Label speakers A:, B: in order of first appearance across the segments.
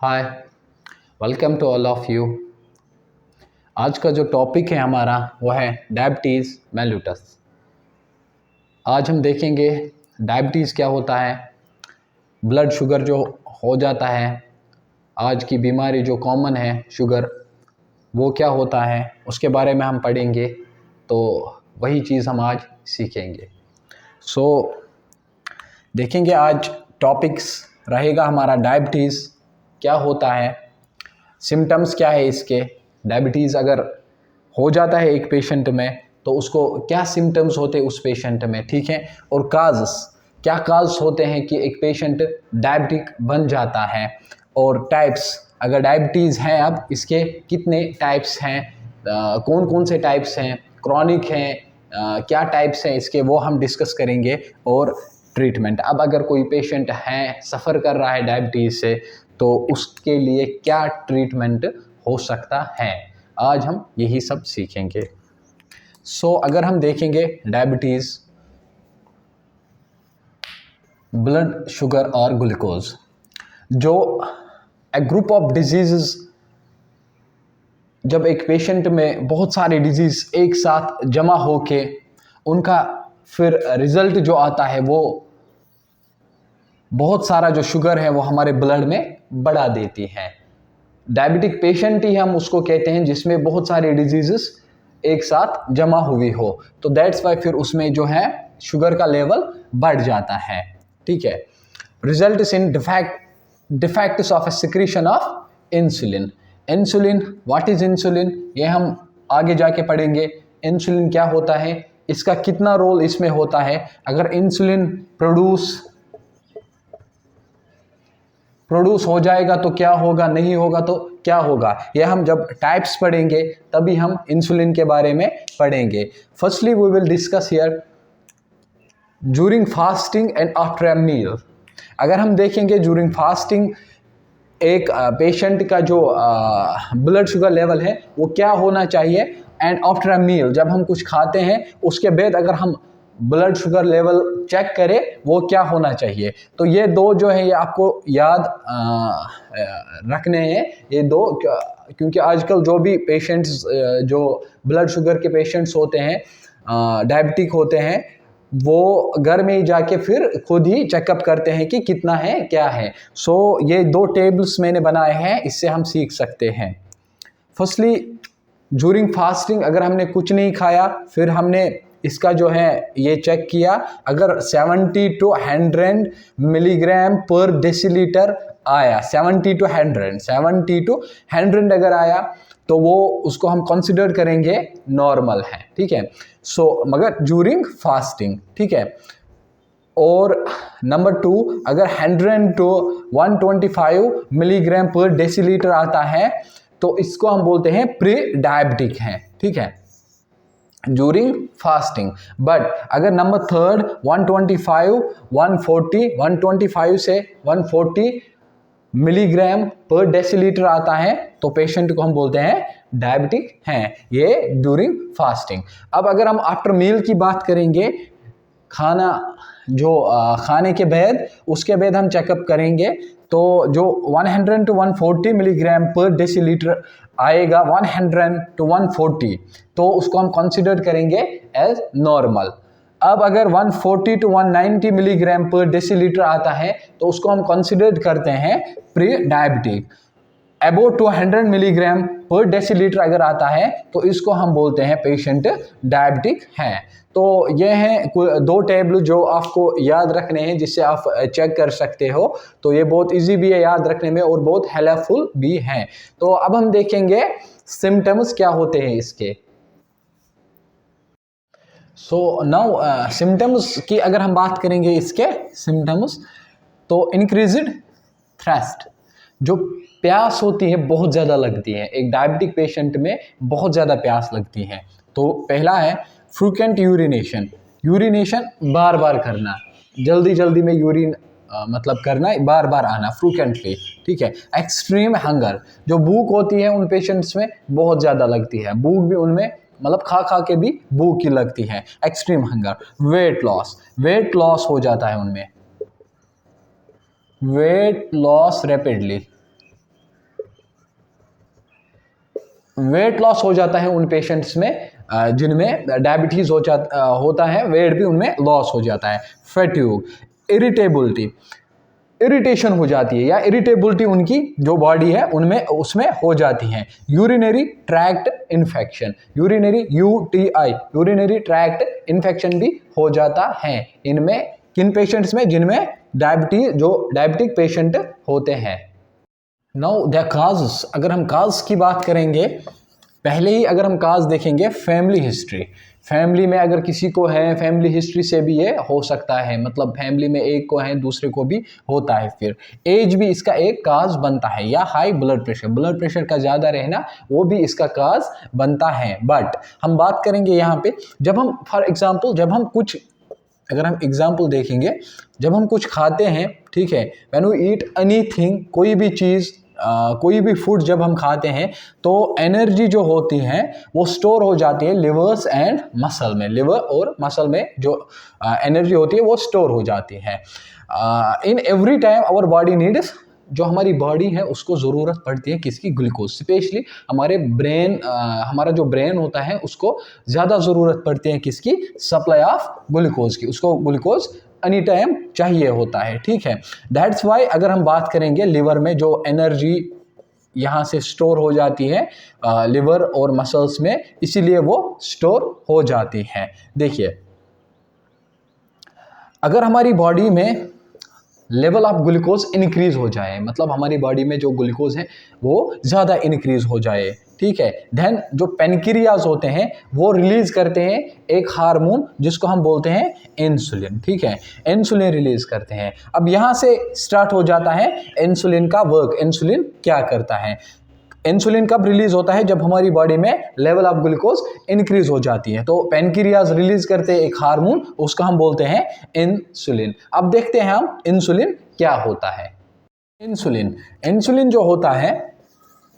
A: Hi, welcome to all of you. आज का जो टॉपिक है हमारा वो है डायबिटीज़ मेलिटस। आज हम देखेंगे डायबिटीज़ क्या होता है, ब्लड शुगर जो हो जाता है, आज की बीमारी जो कॉमन है शुगर, वो क्या होता है उसके बारे में हम पढ़ेंगे। तो वही चीज़ हम आज सीखेंगे। देखेंगे आज टॉपिक्स रहेगा हमारा डायबिटीज़ क्या होता है, सिम्टम्स क्या है इसके। डायबिटीज़ अगर हो जाता है एक पेशेंट में तो उसको क्या सिम्टम्स होते हैं उस पेशेंट में, ठीक है। और काज़स क्या काज होते हैं कि एक पेशेंट डायबिटिक बन जाता है, और टाइप्स अगर डायबिटीज़ हैं अब इसके कितने टाइप्स हैं, कौन कौन से टाइप्स हैं, क्रॉनिक हैं, क्या टाइप्स हैं इसके, वो हम डिस्कस करेंगे। और ट्रीटमेंट, अब अगर कोई पेशेंट है सफ़र कर रहा है डायबिटीज़ से तो उसके लिए क्या ट्रीटमेंट हो सकता है, आज हम यही सब सीखेंगे। अगर हम देखेंगे डायबिटीज़, ब्लड शुगर और ग्लूकोज, जो ए ग्रुप ऑफ डिजीज़, जब एक पेशेंट में बहुत सारे डिजीज़ एक साथ जमा होके उनका फिर रिज़ल्ट जो आता है वो बहुत सारा जो शुगर है वो हमारे ब्लड में बढ़ा देती है। डायबिटिक पेशेंट ही हम उसको कहते हैं जिसमें बहुत सारे डिजीज़ेस एक साथ जमा हुई हो, तो दैट्स वाई फिर उसमें जो है शुगर का लेवल बढ़ जाता है, ठीक है। Result in defects of A secretion of insulin. Insulin, what is insulin, ये हम आगे जाके पढ़ेंगे। इंसुलिन क्या होता है, इसका कितना रोल इसमें होता है, अगर इंसुलिन प्रोड्यूस हो जाएगा तो क्या होगा, नहीं होगा तो क्या होगा, यह हम जब टाइप्स पढ़ेंगे तभी हम इंसुलिन के बारे में पढ़ेंगे। Firstly we will discuss here during fasting and after a meal. अगर हम देखेंगे ड्यूरिंग फास्टिंग एक पेशेंट का जो ब्लड शुगर लेवल है वो क्या होना चाहिए, एंड आफ्टर अ मील जब हम कुछ खाते हैं उसके बाद अगर हम ब्लड शुगर लेवल चेक करें वो क्या होना चाहिए। तो ये दो जो है ये आपको याद रखने हैं, ये दो, क्योंकि आजकल जो भी पेशेंट्स जो ब्लड शुगर के पेशेंट्स होते हैं, डायबिटिक होते हैं, वो घर में ही जाके फिर खुद ही चेकअप करते हैं कि कितना है क्या है। ये दो टेबल्स मैंने बनाए हैं, इससे हम सीख सकते हैं। फर्स्टली ड्यूरिंग फास्टिंग अगर हमने कुछ नहीं खाया, फिर हमने इसका जो है ये चेक किया, अगर 70 to 100 मिलीग्राम पर डेसीलीटर आया, 70 to 100 अगर आया तो वो उसको हम कंसिडर करेंगे नॉर्मल है, ठीक है। मगर ड्यूरिंग फास्टिंग, ठीक है। और नंबर 2, अगर 100 to 125 मिलीग्राम पर डेसीलीटर आता है तो इसको हम बोलते हैं प्री डायबिटिक है, ठीक है, ड्यूरिंग फास्टिंग। बट अगर नंबर 3 125 140 125 से 140 मिलीग्राम पर डेसीलीटर आता है तो पेशेंट को हम बोलते हैं डायबिटिक हैं, ये ड्यूरिंग फास्टिंग। अब अगर हम आफ्टर मील की बात करेंगे, खाना जो खाने के बाद, उसके बाद हम चेकअप करेंगे तो जो 100 to 140 मिलीग्राम पर डेसीलीटर आएगा, 100 to 140, तो उसको हम कंसिडर करेंगे एज नॉर्मल। अब अगर 140 to 190 मिलीग्राम पर डेसीलीटर आता है तो उसको हम कंसिडर करते हैं प्री डायबिटिक। अबोव 200 मिलीग्राम पर डेसीलीटर अगर आता है तो इसको हम बोलते हैं पेशेंट डायबिटिक हैं। तो ये हैं दो टेबल जो आपको याद रखने हैं, जिससे आप चेक कर सकते हो। तो ये बहुत इजी भी है याद रखने में और बहुत हेल्पफुल भी हैं। तो अब हम देखेंगे सिम्टम्स क्या होते हैं इसके। नाउ सिम्टम्स की अगर हम बात करेंगे इसके सिम्टम्स, तो इंक्रीज्ड थ्रस्ट, जो प्यास होती है बहुत ज़्यादा लगती है, एक डायबिटिक पेशेंट में बहुत ज़्यादा प्यास लगती है। तो पहला है फ्रीक्वेंट यूरिनेशन, यूरिनेशन बार बार करना, जल्दी जल्दी में यूरिन मतलब करना, बार बार आना फ्रीक्वेंटली, ठीक है। एक्सट्रीम हंगर, जो भूख होती है उन पेशेंट्स में बहुत ज़्यादा लगती है, भूख भी उनमें मतलब खा खा के भी भूख की लगती है, एक्सट्रीम हंगर। वेट लॉस हो जाता है उनमें, weight loss rapidly, weight loss हो जाता है उन पेशेंट्स में जिनमें डायबिटीज़ होता है, वेट भी उनमें लॉस हो जाता है। फैट्यूग, इरिटेबिलिटी, इरिटेशन हो जाती है या इरिटेबिलिटी उनकी जो बॉडी है उनमें उसमें हो जाती है। Urinary tract infection, urinary UTI, urinary tract infection भी हो जाता है इनमें, किन पेशेंट्स में, जिनमें डायबिटिक पेशेंट होते हैं। नाउ द काजेस, अगर हम काज की बात करेंगे, पहले ही अगर हम काज देखेंगे, फैमिली हिस्ट्री, फैमिली में अगर किसी को है, फैमिली हिस्ट्री से भी ये हो सकता है, मतलब फैमिली में एक को है दूसरे को भी होता है। फिर एज भी इसका एक काज बनता है, या हाई ब्लड प्रेशर का ज़्यादा रहना वो भी इसका काज बनता है। बट हम बात करेंगे यहाँ पे, जब हम फॉर एग्जाम्पल अगर हम एग्जाम्पल देखेंगे, जब हम कुछ खाते हैं, ठीक है, व्हेन वी ईट एनीथिंग, कोई भी चीज़, कोई भी फूड जब हम खाते हैं तो एनर्जी जो होती है वो स्टोर हो जाती है लिवर्स एंड मसल में, लिवर और मसल में जो एनर्जी होती है वो स्टोर हो जाती है। In every time our body needs, जो हमारी बॉडी है उसको ज़रूरत पड़ती है किसकी, ग्लूकोज, स्पेशली हमारे ब्रेन, हमारा जो ब्रेन होता है उसको ज़्यादा ज़रूरत पड़ती है किसकी, सप्लाई ऑफ ग्लूकोज की, उसको ग्लूकोज एनी टाइम चाहिए होता है, ठीक है। दैट्स वाई अगर हम बात करेंगे लिवर में जो एनर्जी यहाँ से स्टोर हो जाती है लिवर और मसल्स में, इसीलिए वो स्टोर हो जाती है। देखिए, अगर हमारी बॉडी में लेवल ऑफ ग्लूकोज इंक्रीज हो जाए, मतलब हमारी बॉडी में जो ग्लूकोज है वो ज़्यादा इंक्रीज हो जाए, ठीक है, देन जो पेनक्रियाज होते हैं वो रिलीज करते हैं एक हार्मोन जिसको हम बोलते हैं इंसुलिन, ठीक है, इंसुलिन रिलीज करते हैं। अब यहाँ से स्टार्ट हो जाता है इंसुलिन का वर्क। इंसुलिन क्या करता है, इंसुलिन कब रिलीज होता है, जब हमारी बॉडी में लेवल ऑफ ग्लूकोज इंक्रीज हो जाती है, तो पेनक्रियाज रिलीज करते हैं एक हार्मोन, उसका हम बोलते हैं इंसुलिन। अब देखते हैं हम इंसुलिन क्या होता है। इंसुलिन जो होता है,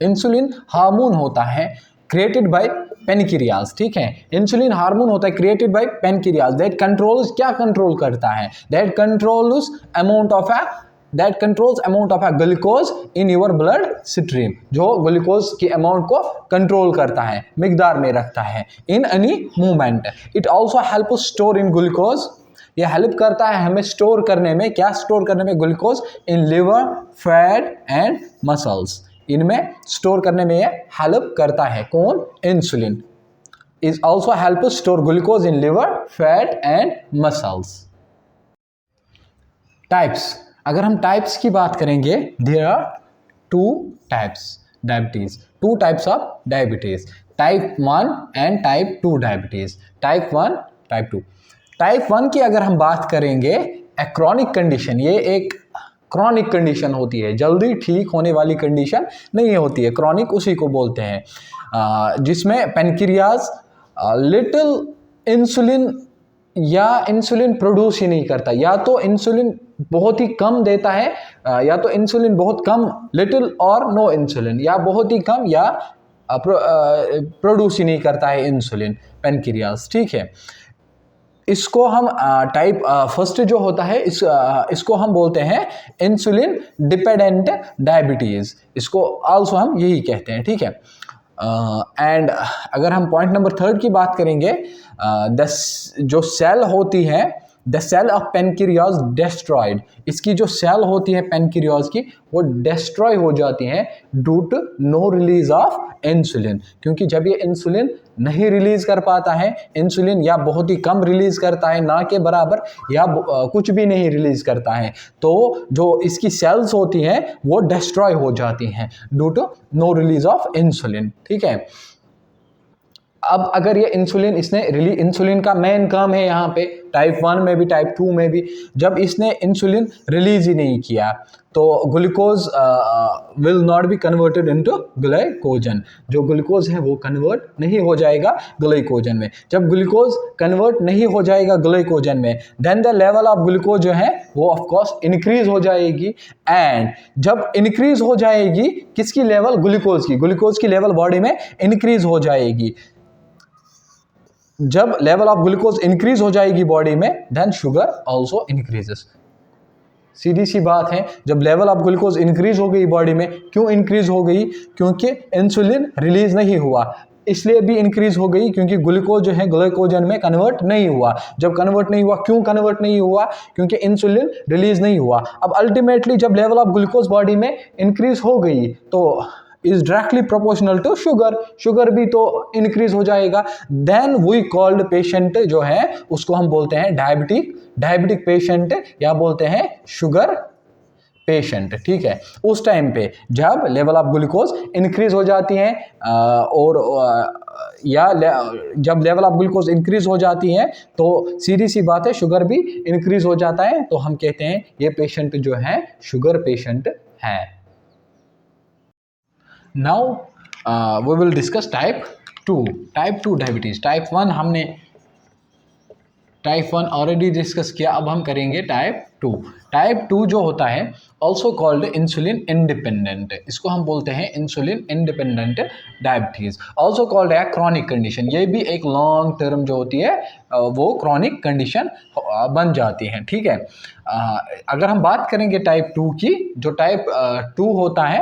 A: इंसुलिन हार्मोन होता है क्रिएटेड बाय पेनक्रियाज, ठीक है, इंसुलिन हार्मोन होता है created by pancreas, that controls, क्या कंट्रोल करता है, that controls amount of glucose in your blood stream, जो ग्लूकोज की अमाउंट को कंट्रोल करता है, मिकदार में रखता है in any movement. It also help store in glucose, ये हेल्प करता है हमें स्टोर करने में, क्या स्टोर करने में, glucose in liver, fat and muscles, इनमें स्टोर करने में ये हेल्प करता है। कौन, insulin is also help store glucose in liver, fat and muscles. Types, अगर हम टाइप्स की बात करेंगे, there are 2 types diabetes, 2 types of diabetes, type 1 and type 2 diabetes, type 1, type 2। Type 1 की अगर हम बात करेंगे, क्रॉनिक कंडीशन, ये एक क्रॉनिक कंडीशन होती है, जल्दी ठीक होने वाली कंडीशन नहीं होती है, क्रॉनिक उसी को बोलते हैं, जिसमें पेनक्रियाज लिटिल इंसुलिन या इंसुलिन प्रोड्यूस ही नहीं करता, या तो इंसुलिन बहुत ही कम देता है, या तो इंसुलिन बहुत कम, लिटिल और नो इंसुलिन, या बहुत ही कम, या प्रोड्यूस ही नहीं करता है इंसुलिन पेनक्रियाज, ठीक है। इसको हम टाइप फर्स्ट जो होता है इसको हम बोलते हैं इंसुलिन डिपेंडेंट डायबिटीज, इसको आल्सो हम यही कहते हैं, ठीक है। एंड अगर हम पॉइंट नंबर 3 की बात करेंगे, जो सेल होती है, the cell of pancreas destroyed, इसकी जो सेल होती है पेनक्रियाज की वो डिस्ट्रॉय हो जाती है due to no release of insulin, क्योंकि जब ये इंसुलिन नहीं रिलीज कर पाता है, इंसुलिन या बहुत ही कम रिलीज करता है, ना के बराबर, या कुछ भी नहीं रिलीज करता है, तो जो इसकी सेल्स होती हैं वो डिस्ट्रॉय हो जाती हैं due to no release of insulin, ठीक है। अब अगर ये इंसुलिन इंसुलिन का मेन काम है यहाँ पे, टाइप 1 में भी टाइप 2 में भी, जब इसने इंसुलिन रिलीज ही नहीं किया तो glucose will not be converted into glycogen, जो ग्लूकोज है वो कन्वर्ट नहीं हो जाएगा ग्लाइकोजन में। जब ग्लूकोज कन्वर्ट नहीं हो जाएगा ग्लाइकोजन में, then the level of glucose जो है वो ऑफ कोर्स इंक्रीज हो जाएगी, एंड जब इंक्रीज हो जाएगी किसकी लेवल, ग्लूकोज की लेवल बॉडी में इंक्रीज हो जाएगी। जब लेवल ऑफ ग्लूकोज इंक्रीज हो जाएगी बॉडी में, देन शुगर ऑल्सो इंक्रीजेस, सीधी सी बात है, जब लेवल ऑफ ग्लूकोज इंक्रीज हो गई बॉडी में, क्यों इंक्रीज हो गई? क्योंकि इंसुलिन रिलीज नहीं हुआ, इसलिए भी इंक्रीज हो गई क्योंकि ग्लूकोज जो है ग्लाइकोजन में कन्वर्ट नहीं हुआ। जब कन्वर्ट नहीं हुआ, क्यों कन्वर्ट नहीं हुआ? क्योंकि इंसुलिन रिलीज नहीं हुआ। अब अल्टीमेटली जब लेवल ऑफ ग्लूकोज बॉडी में इंक्रीज हो गई तो is directly proportional to sugar, sugar भी तो इंक्रीज हो जाएगा। देन वी कॉल्ड पेशेंट जो है उसको हम बोलते हैं डायबिटिक पेशेंट या बोलते हैं शुगर पेशेंट, ठीक है। उस टाइम पे जब लेवल ऑफ ग्लूकोज इंक्रीज हो जाती है जब लेवल ऑफ ग्लूकोज इंक्रीज हो जाती है तो सीधी सी बात है शुगर भी इंक्रीज हो जाता है, तो हम कहते हैं ये पेशेंट जो है शुगर पेशेंट है। Now we will discuss type 2 diabetes. Type 1 हमने टाइप 1 ऑलरेडी डिस्कस किया, अब हम करेंगे टाइप 2। टाइप 2 जो होता है ऑल्सो कॉल्ड इंसुलिन इंडिपेंडेंट, इसको हम बोलते हैं insulin independent diabetes, also called है क्रॉनिक कंडीशन। ये भी एक लॉन्ग टर्म जो होती है वो क्रॉनिक कंडीशन बन जाती है, ठीक है। अगर हम बात करेंगे टाइप 2 की, जो टाइप 2 होता है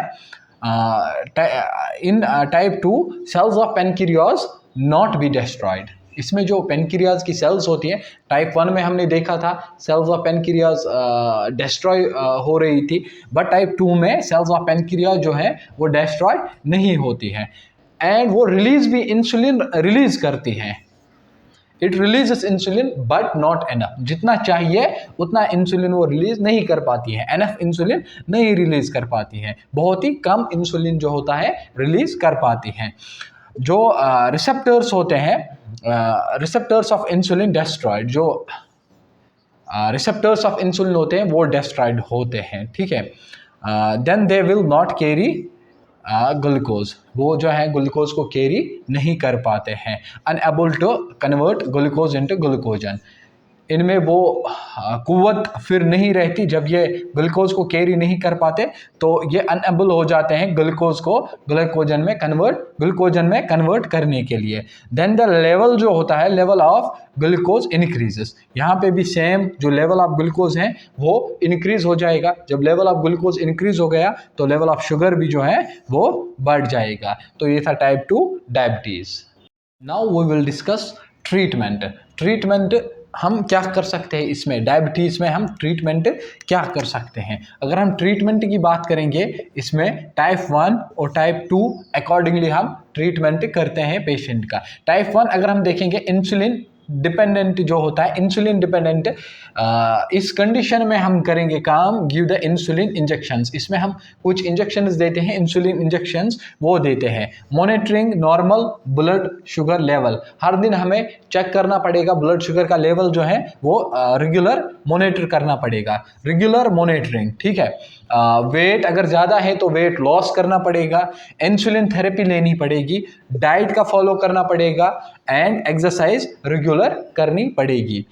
A: in type 2 cells of pancreas not be destroyed. इसमें जो पेनक्रियाज की सेल्स होती हैं, टाइप 1 में हमने देखा था सेल्स ऑफ पेनक्रियाज डिस्ट्रॉय हो रही थी, बट टाइप 2 में सेल्स ऑफ पेनक्रियाज जो है वो डिस्ट्रॉय नहीं होती है, एंड वो रिलीज भी इंसुलिन रिलीज करती है। It releases insulin but not enough, जितना चाहिए उतना इंसुलिन वो रिलीज नहीं कर पाती है, एनफ इंसुलिन नहीं रिलीज कर पाती है, बहुत ही कम इंसुलिन जो होता है रिलीज कर पाती है। जो रिसेप्टर्स होते हैं, रिसेप्टर्स ऑफ इंसुलिन डिस्ट्रॉयड, जो रिसेप्टर्स ऑफ इंसुलिन होते हैं वो डिस्ट्रॉयड होते हैं, ठीक है। Then they will not carry glucose, वो जो है ग्लूकोज को कैरी नहीं कर पाते हैं। Unable to convert glucose into glucagon, इनमें वो कुव्वत फिर नहीं रहती, जब ये ग्लूकोज को कैरी नहीं कर पाते तो ये अनएबल हो जाते हैं ग्लूकोज को ग्लूकोजन में कन्वर्ट करने के लिए। देन द लेवल जो होता है, लेवल ऑफ ग्लूकोज इंक्रीजेस, यहाँ पे भी सेम जो लेवल ऑफ ग्लूकोज है वो इंक्रीज हो जाएगा। जब लेवल ऑफ ग्लूकोज इंक्रीज हो गया तो लेवल ऑफ शुगर भी जो है वो बढ़ जाएगा। तो ये था type 2 diabetes. Now we will discuss treatment हम क्या कर सकते हैं इसमें, डायबिटीज़ में हम ट्रीटमेंट क्या कर सकते हैं। अगर हम ट्रीटमेंट की बात करेंगे इसमें टाइप 1 और टाइप 2 अकॉर्डिंगली हम ट्रीटमेंट करते हैं पेशेंट का। टाइप 1 अगर हम देखेंगे इंसुलिन डिपेंडेंट जो होता है, इंसुलिन डिपेंडेंट, इस कंडीशन में हम करेंगे काम गिव द इंसुलिन इंजेक्शंस। इसमें हम कुछ इंजेक्शंस देते हैं, इंसुलिन इंजेक्शंस वो देते हैं। Monitoring normal blood sugar level, हर दिन हमें चेक करना पड़ेगा ब्लड शुगर का लेवल जो है वो रेगुलर मॉनिटर करना पड़ेगा, रेगुलर मॉनिटरिंग, ठीक है। वेट अगर ज़्यादा है तो वेट लॉस करना पड़ेगा, इंसुलिन थेरेपी लेनी पड़ेगी, डाइट का फॉलो करना पड़ेगा एंड एक्सरसाइज रेगुलर करनी पड़ेगी।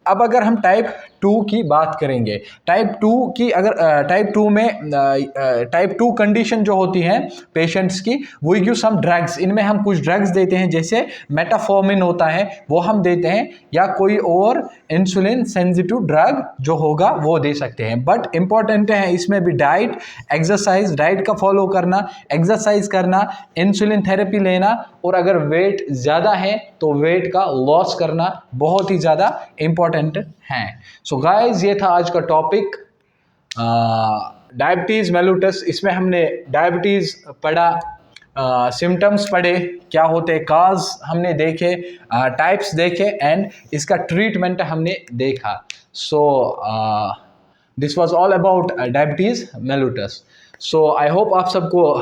A: अब अगर हम टाइप 2 की बात करेंगे, टाइप 2 की अगर टाइप 2 में टाइप 2 कंडीशन जो होती है पेशेंट्स की, वो गिव सम ड्रग्स, इनमें हम कुछ ड्रग्स देते हैं, जैसे मेटाफॉर्मिन होता है वो हम देते हैं, या कोई और इंसुलिन सेंसिटिव ड्रग जो होगा वो दे सकते हैं। बट इंपॉर्टेंट है इसमें भी डाइट, एक्सरसाइज, डाइट का फॉलो करना, एक्सरसाइज करना, इंसुलिन थेरेपी लेना, और अगर वेट ज़्यादा है तो वेट का लॉस करना बहुत ही ज़्यादा इंपॉर्टेंट है। सो गाइस, ये था आज का टॉपिक डायबिटीज़ मेलिटस। इसमें हमने डायबिटीज़ पढ़ा, सिम्टम्स पढ़े क्या होते, काज हमने देखे, टाइप्स देखे, एंड इसका ट्रीटमेंट हमने देखा। So this was all about diabetes mellitus. So I hope आप सबको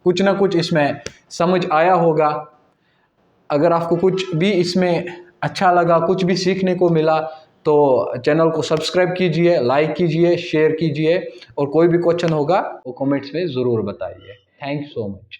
A: कुछ ना कुछ इसमें समझ आया होगा। अगर आपको कुछ भी इसमें अच्छा लगा, कुछ भी सीखने को मिला, तो चैनल को सब्सक्राइब कीजिए, लाइक कीजिए, शेयर कीजिए, और कोई भी क्वेश्चन होगा वो कमेंट्स में ज़रूर बताइए। Thank you so much.